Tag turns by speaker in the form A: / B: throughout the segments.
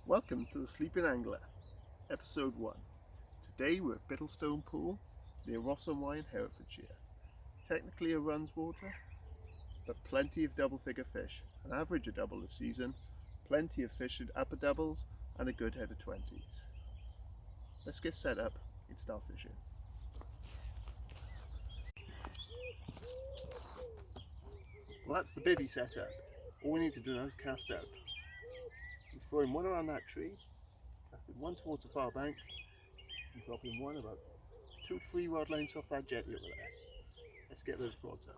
A: Welcome to the Sleeping Angler, Episode 1. Today we're at Biddlestone Pool near Ross and Wye in Herefordshire. Technically a runs water, but plenty of double figure fish, an average of double a season, plenty of fish at upper doubles and a good head of 20s. Let's get set up and start fishing. Well, that's the bivvy set up. All we need to do now is cast out. I'm throwing one around that tree, casting one towards the far bank, and dropping one about 2 to 3 rod lengths off that jetty over there. Let's get those rods out.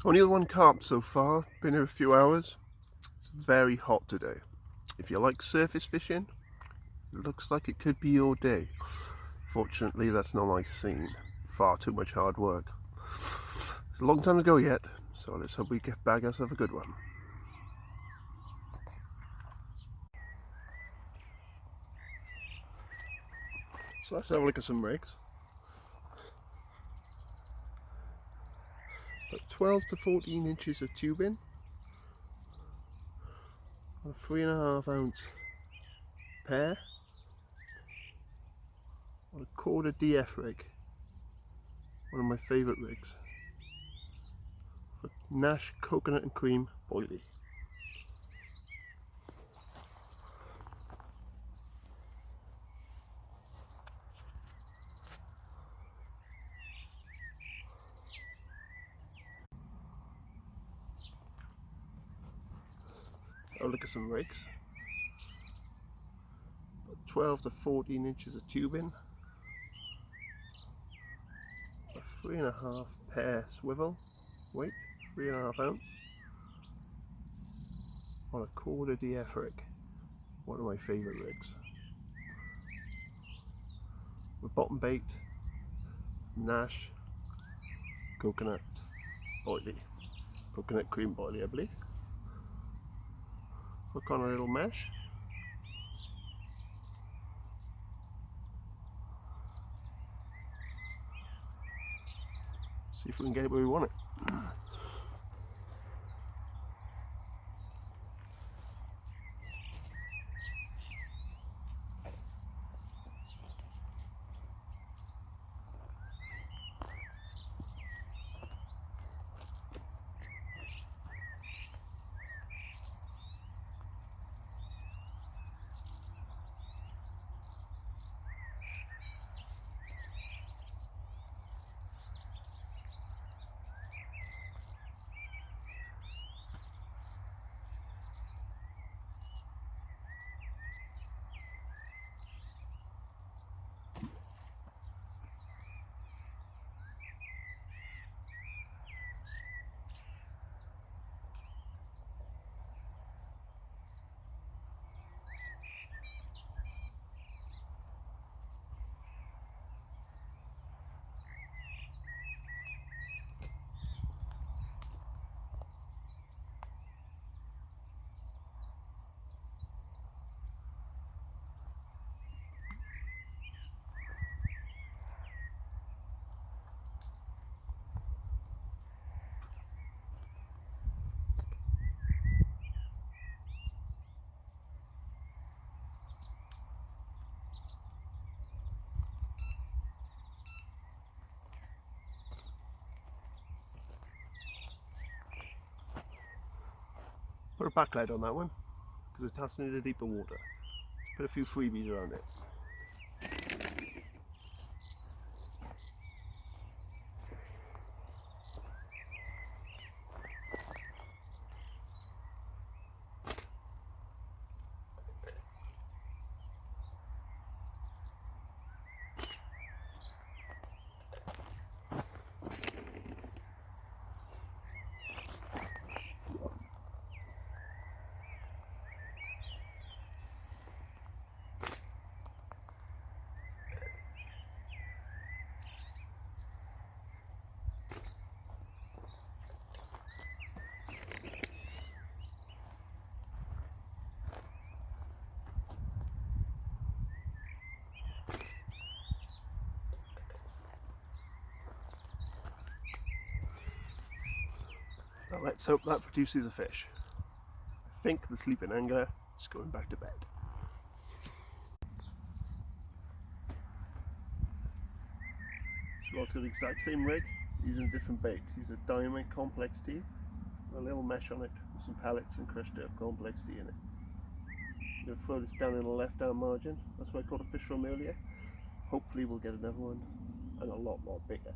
A: Only the one carp so far, been here a few hours. It's very hot today. If you like surface fishing, it looks like it could be your day. Fortunately, that's not my scene. Far too much hard work. It's a long time to go yet, so let's hope we get bag ourselves a good one. So let's have a look at some rigs. About 12 to 14 inches of tubing on a 3.5 ounce pair on a quarter DF rig, one of my favourite rigs, for Nash coconut and cream boilie. I'll look at some rigs. 12 to 14 inches of tubing, a 3.5 pair swivel weight, 3.5 ounce, on a quarter DF rig, one of my favourite rigs. With bottom bait, Nash coconut boilie, coconut cream boilie I believe. Hook on a little mesh. See if we can get it where we want it. Put a backlight on that one because we're casting into deeper water. Let's put a few freebies around it. Now let's hope that produces a fish. I think the sleeping angler is going back to bed. So I've got the exact same rig, using a different bait. Use a dynamite complex T, a little mesh on it, with some pellets and crushed up complex T in it. I'm going to throw this down in the left arm margin. That's where I caught a fish from earlier. Hopefully we'll get another one, and a lot bigger.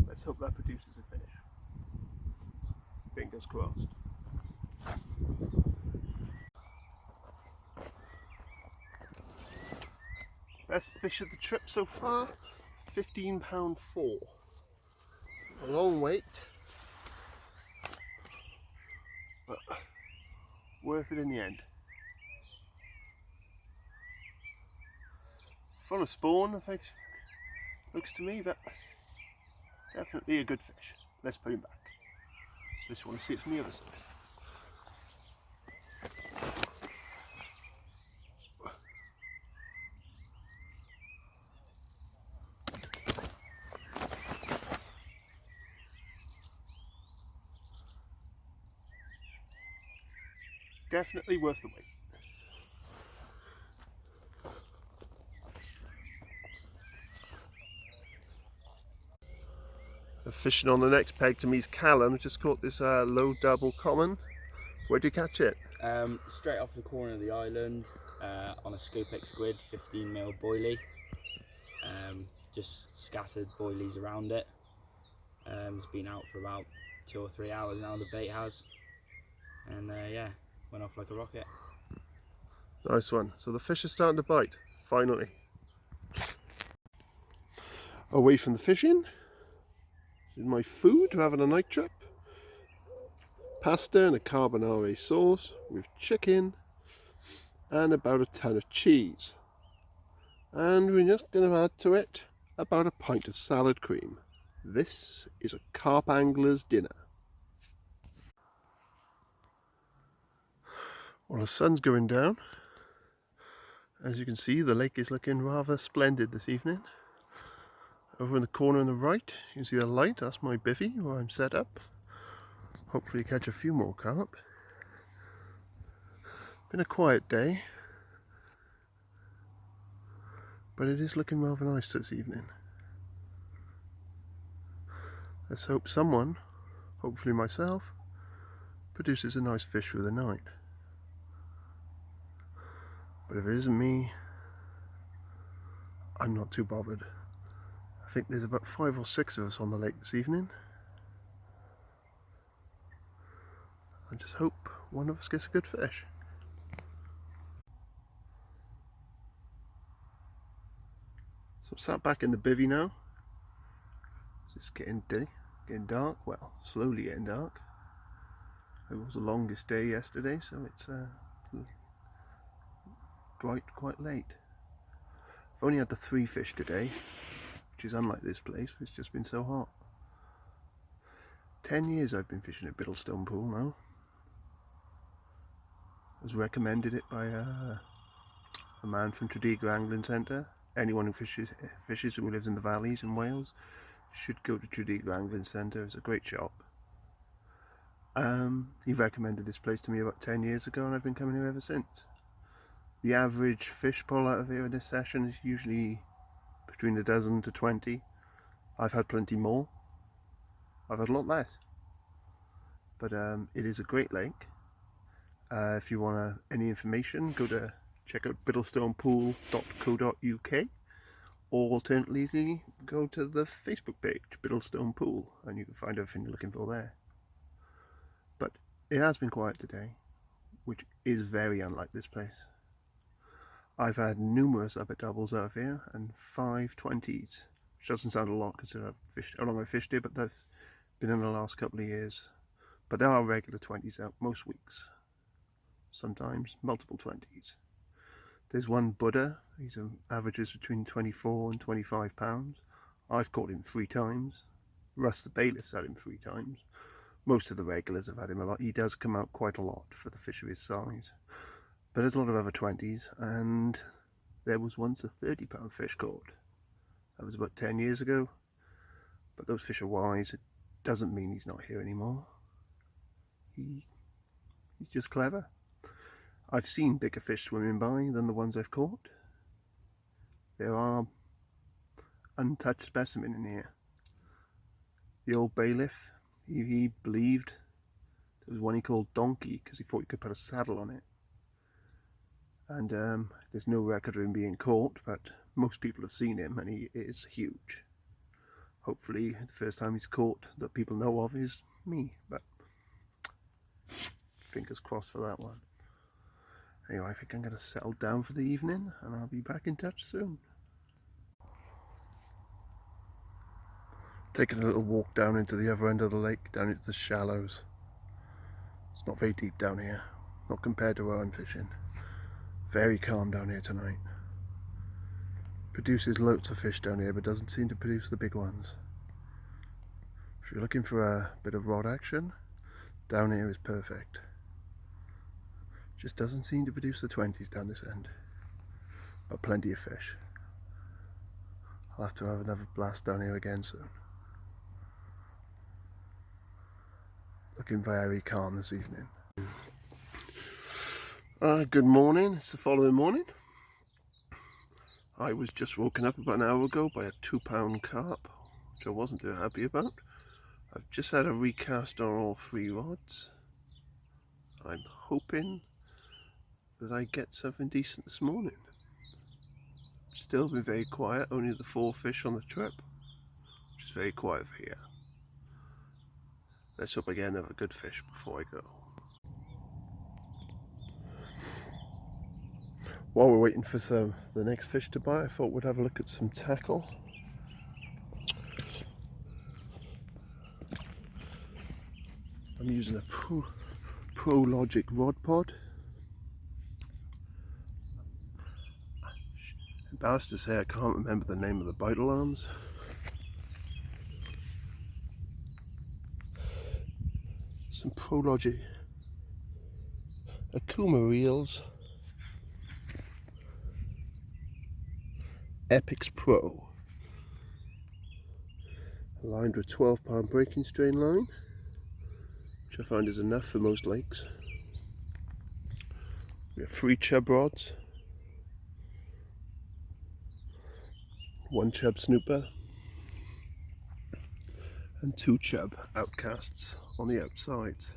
A: Let's hope that produces a fish. Fingers crossed. Best fish of the trip so far, £15 4. A long wait, but worth it in the end. Full of spawn, I think, looks to me, but definitely a good fish. Let's put him back. Just want to see it from the other side. Definitely worth the wait. Fishing on the next peg to me is Callum. Just caught this low double common. Where'd you catch it?
B: Straight off the corner of the island on a Scopex squid, 15mm boilie. Just scattered boilies around it. It's been out for about 2 or 3 hours now, the bait has. And yeah, went off like a rocket.
A: Nice one. So the fish is starting to bite, finally. Away from the fishing. This is my food, having a night trip. Pasta and a carbonara sauce with chicken and about a ton of cheese. And we're just going to add to it about a pint of salad cream. This is a carp angler's dinner. Well, the sun's going down. As you can see, the lake is looking rather splendid this evening. Over in the corner on the right, you can see the light. That's my bivvy where I'm set up. Hopefully catch a few more carp. Been a quiet day, but it is looking rather nice this evening. Let's hope someone, hopefully myself, produces a nice fish for the night. But if it isn't me, I'm not too bothered. I think there's about 5 or 6 of us on the lake this evening. I just hope one of us gets a good fish. So I'm sat back in the bivvy now. It's getting dark, well, slowly getting dark. It was the longest day yesterday, so it's bright quite late. I've only had the 3 fish today, which is unlike this place, it's just been so hot. 10 years I've been fishing at Biddlestone pool now. I was recommended it by a man from Tredegar Angling Centre. Anyone who fishes who lives in the valleys in Wales should go to Tredegar Angling Centre. It's a great shop. He recommended this place to me about 10 years ago and I've been coming here ever since. The average fish pull out of here in this session is usually between a dozen to 20. I've had plenty more. I've had a lot less. but it is a great lake. If you want any information, check out biddlestonepool.co.uk, or alternatively go to the Facebook page Biddlestone Pool and you can find everything you're looking for there. But it has been quiet today, which is very unlike this place. I've had numerous upper doubles out of here and 5 20s, which doesn't sound a lot considering how long I've fished here, but that's been in the last couple of years. But there are regular 20s out most weeks, sometimes multiple 20s. There's one Buddha, he averages between 24 and 25 pounds. I've caught him 3 times. Russ the bailiff's had him 3 times. Most of the regulars have had him a lot. He does come out quite a lot for the fish of his size. But there's a lot of other 20s, and there was once a 30-pound fish caught. That was about 10 years ago. But those fish are wise. It doesn't mean he's not here anymore. He's just clever. I've seen bigger fish swimming by than the ones I've caught. There are untouched specimens in here. The old bailiff, he believed there was one he called Donkey because he thought he could put a saddle on it. And there's no record of him being caught, but most people have seen him and he is huge. Hopefully the first time he's caught that people know of is me, but fingers crossed for that one. Anyway, I think I'm going to settle down for the evening and I'll be back in touch soon. Taking a little walk down into the other end of the lake, down into the shallows. It's not very deep down here, not compared to where I'm fishing. Very calm down here tonight. Produces loads of fish down here, but doesn't seem to produce the big ones. If you're looking for a bit of rod action, down here is perfect. Just doesn't seem to produce the 20s down this end, but plenty of fish. I'll have to have another blast down here again soon. Looking very calm this evening. Good morning, it's the following morning. I was just woken up about an hour ago by a 2-pound carp, which I wasn't too happy about. I've just had a recast on all 3 rods. I'm hoping that I get something decent this morning. Still been very quiet, only the 4 fish on the trip, which is very quiet for here. Let's hope I get another good fish before I go. While we're waiting for the next fish to bite, I thought we'd have a look at some tackle. I'm using a Pro Logic rod pod. Embarrassed to say I can't remember the name of the Biddle arms. Some Pro Logic Akuma reels. Epix Pro. Lined with 12-pound breaking strain line, which I find is enough for most lakes. We have 3 chub rods, 1 chub snooper, and 2 chub outcasts on the outsides.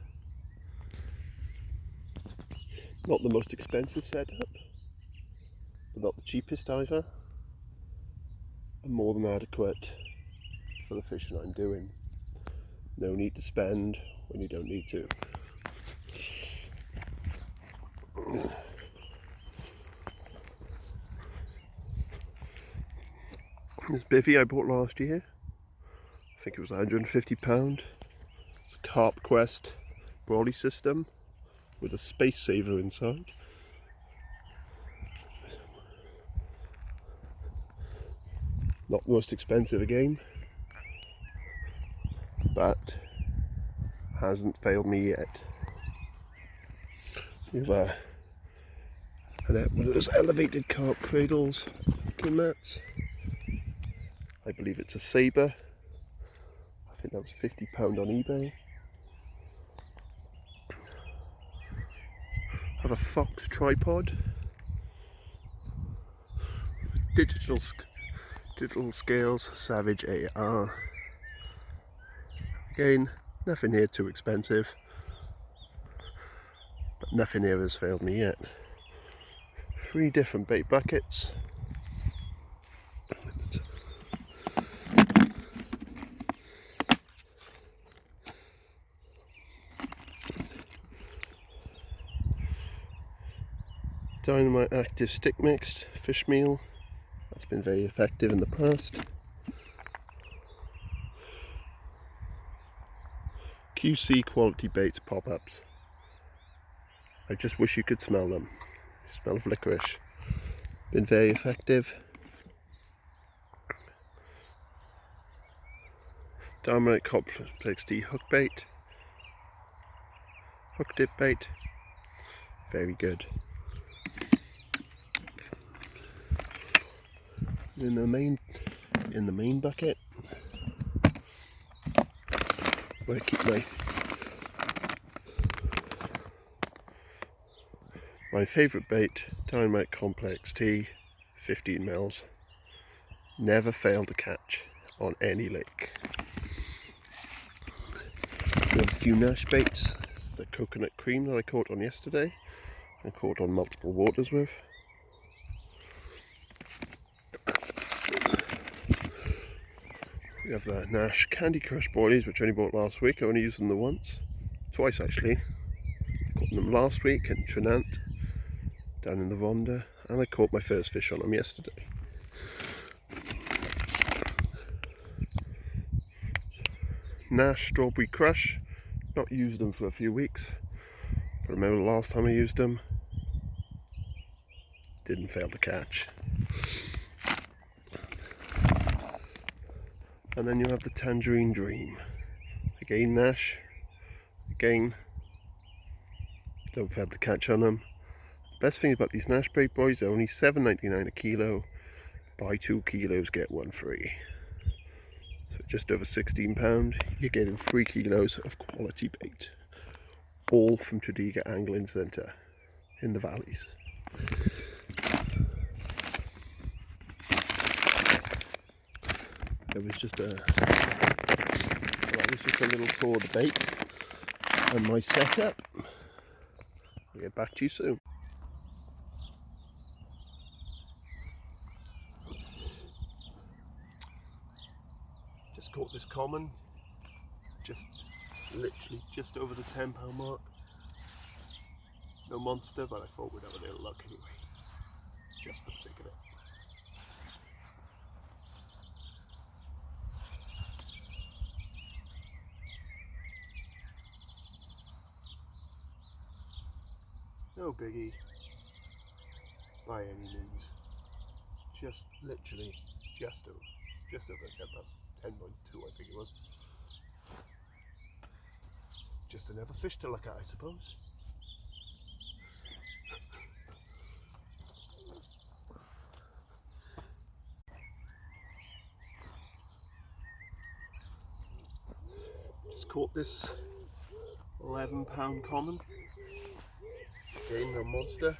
A: Not the most expensive setup, but not the cheapest either, and more than adequate for the fishing I'm doing. No need to spend when you don't need to. This bivvy I bought last year, I think it was £150. It's a Carp Quest Brawley system with a space saver inside. Not the most expensive again, but hasn't failed me yet. We have one of those elevated carp cradles, mats. I believe it's a Sabre. I think that was £50 on eBay. I have a Fox tripod, digital scales, Savage AR. Again, nothing here too expensive, nothing here has failed me yet. 3 different bait buckets. Dynamite active stick mixed fish meal. That's been very effective in the past. QC quality baits pop-ups. I just wish you could smell them. Smell of licorice. Been very effective. Dynamite complex D hook bait. Hook dip bait. Very good. In the main bucket, where I keep my favourite bait, Dynamite Complex T, 15 mils. Never failed to catch on any lake. We have a few Nash baits. This is the coconut cream that I caught on yesterday and caught on multiple waters with. We have the Nash Candy Crush boilies, which I only bought last week. I only used them twice actually. I caught them last week in Trinant, down in the Vonda, and I caught my first fish on them yesterday. Nash Strawberry Crush, not used them for a few weeks, but I remember the last time I used them, didn't fail to catch. And then you have the Tangerine Dream. Again Nash, again, don't fail to catch on them. Best thing about these Nash bait boys, they're only $7.99 a kilo. Buy 2 kilos, get 1 free. So just over £16, you're getting 3 kilos of quality bait. All from Tredegar Angling Centre in the valleys. It was just a little tour of the bait and my setup. I'll get back to you soon. Just caught this common, literally just over the £10 mark. No monster, but I thought we'd have a little luck anyway, just for the sake of it. No biggie by any means. Just literally just over the £10, 10.2 I think it was. Just another fish to look at, I suppose. Just caught this £11 common. Again, a monster.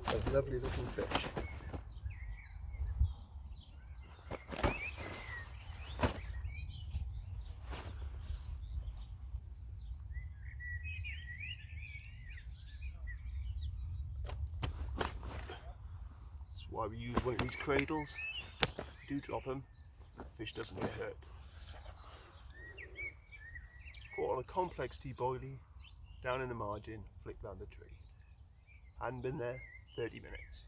A: A lovely looking fish. That's why we use one of these cradles. Do drop them, fish doesn't get hurt. Caught on a complex T boilie, down in the margin, flicked down the tree. Hadn't been there 30 minutes.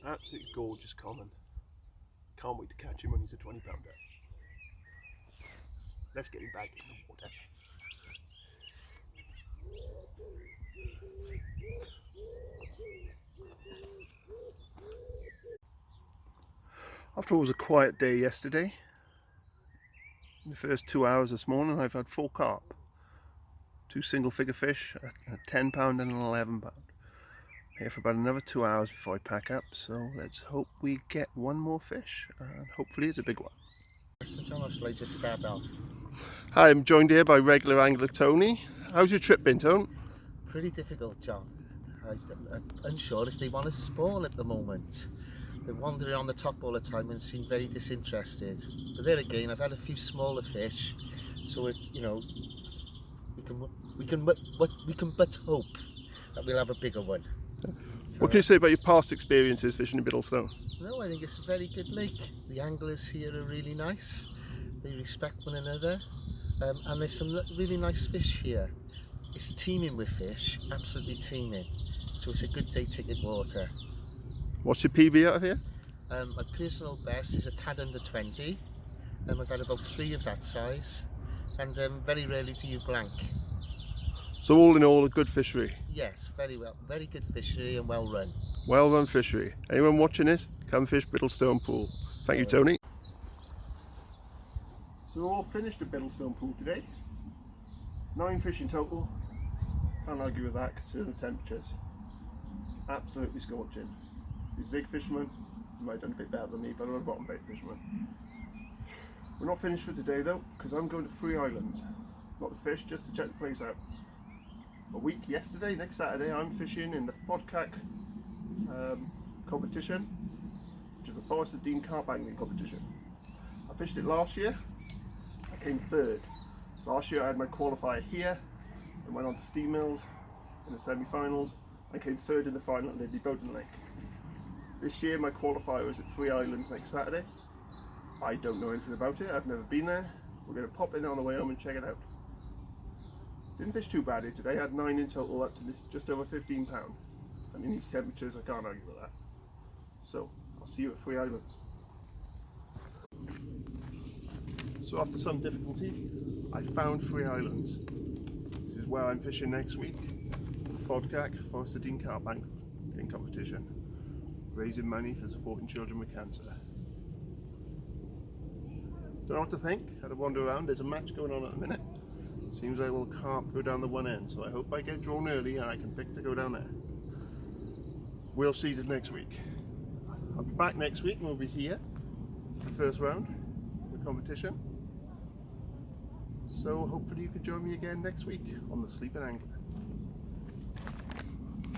A: Absolutely gorgeous common. Can't wait to catch him when he's a 20-pounder. Let's get him back in the water. After it was a quiet day yesterday, in the first 2 hours this morning I've had 4 carp. 2 single figure fish, a £10 and an £11. Here for about another 2 hours before I pack up, so let's hope we get one more fish, and hopefully it's a big one.
C: John, or shall I just start off?
A: Hi, I'm joined here by regular angler Tony. How's your trip been, Tony?
C: Pretty difficult, John. I'm unsure if they want to spawn at the moment. They're wandering on the top all the time and seem very disinterested. But there again, I've had a few smaller fish, so it, we can but hope that we'll have a bigger one. So,
A: What can you say about your past experiences fishing in Biddlestone?
C: No, I think it's a very good lake. The anglers here are really nice. They respect one another, and there's some really nice fish here. It's teeming with fish, absolutely teeming. So it's a good day ticket water.
A: What's your PB out of here?
C: My personal best is a tad under 20. I've had about 3 of that size, and very rarely do you blank.
A: So all in all, a good fishery.
C: Yes, very good fishery and well run.
A: Well run fishery. Anyone watching this, come fish Biddlestone Pool. Thank you, Tony. So we're all finished at Biddlestone Pool today. 9 fish in total. Can't argue with that considering the temperatures. Absolutely scorching. If you're a zig fisherman, you might have done a bit better than me, but I'm a bottom bait fisherman. We're not finished for today though, because I'm going to 3 islands. Not to fish, just to check the place out. A week yesterday, next Saturday, I'm fishing in the Fodcack competition, which is the Forest of Dean carp angling competition. I fished it last year, I came 3rd. Last year I had my qualifier here, and went on to Steam Mills in the semi-finals. I came 3rd in the final at Biddlestone Lake. This year my qualifier is at 3 islands next Saturday. I don't know anything about it, I've never been there. We're going to pop in on the way home and check it out. Didn't fish too badly today, I had 9 in total up to just over 15 pound. And in these temperatures I can't argue with that. So, I'll see you at 3 islands. So after some difficulty, I found 3 islands. This is where I'm fishing next week. Fodcack, Forest of Dean carp angling competition. Raising money for supporting children with cancer. Don't know what to think, had a wander around, there's a match going on at the minute. Seems like we'll carp go down the one end, so I hope I get drawn early and I can pick to go down there. We'll see you next week. I'll be back next week and we'll be here for the first round of the competition. So hopefully you can join me again next week on The Sleeping Angler.